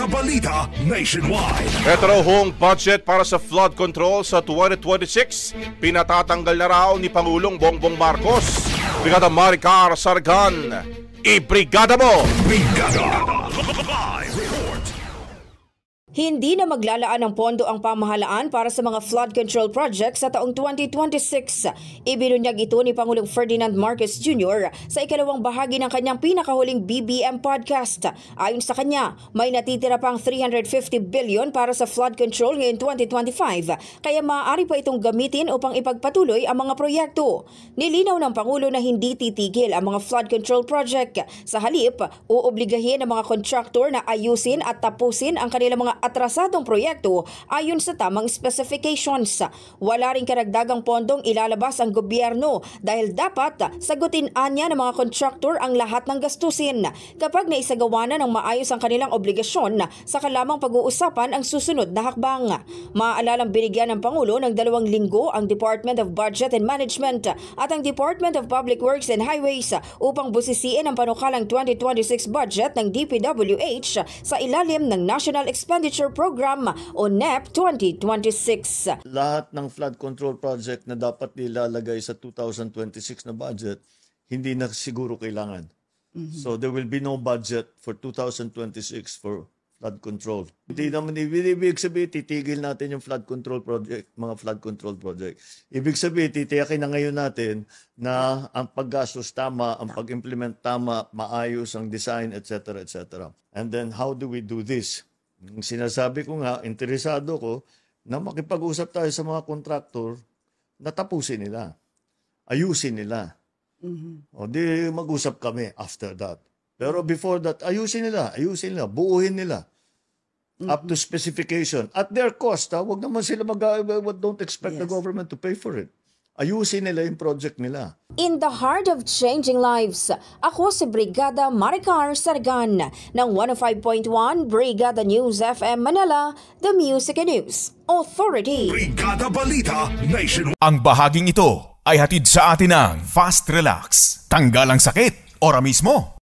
Brigada Balita Nationwide. Ito raw hong budget para sa flood control sa 2026. Pinatatanggal na raw ni Pangulong Bongbong Marcos. Brigada Maricar Sargan, ibrigada mo! Brigada Live Report. Hindi na maglalaan ng pondo ang pamahalaan para sa mga flood control projects sa taong 2026. Ibinunyag ito ni Pangulong Ferdinand Marcos Jr. sa ikalawang bahagi ng kanyang pinakahuling BBM podcast. Ayon sa kanya, may natitira pang 350 billion para sa flood control ngayong 2025, kaya maaari pa itong gamitin upang ipagpatuloy ang mga proyekto. Nilinaw ng Pangulo na hindi titigil ang mga flood control project. Sa halip, uobligahin ang mga contractor na ayusin at tapusin ang kanilang mga atrasadong proyekto ayon sa tamang specifications. Wala ring karagdagang pondong ilalabas ang gobyerno dahil dapat sagutin anya ng mga contractor ang lahat ng gastusin. Kapag naisagawa na ng maayos ang kanilang obligasyon, saka lamang pag-uusapan ang susunod na hakbang. Maaalalang binigyan ng Pangulo ng 2 linggo ang Department of Budget and Management at ang Department of Public Works and Highways upang busisiin ang panukalang 2026 budget ng DPWH sa ilalim ng National Expenditure Program o NEP 2026. Lahat ng flood control project na dapat nilalagay sa 2026 na budget, hindi na siguro kailangan. So there will be no budget for 2026 for flood control. Hindi naman ibig sabihin titigil natin yung flood control project, mga flood control project. Ibig sabihin titiyakin na ngayon natin na ang paggastos tama, ang pag-implement tama, maayos ang design, etc. etc. And then how do we do this? Sinasabi ko nga, interesado ko na makipag-usap tayo sa mga kontraktor na tapusin nila, ayusin nila. O di mag-usap kami after that. Pero before that, ayusin nila, buuhin nila. Up to specification. At their cost, wag naman sila don't expect the government to pay for it. Ayusin nila yung project nila. In the heart of changing lives, ako si Brigada Maricar Sargan ng 105.1 Brigada News FM Manila, The Music and News Authority. Brigada Balita Nationwide. Ang bahaging ito ay hatid sa atin ng Fast Relax. Tanggal ang sakit, ora mismo.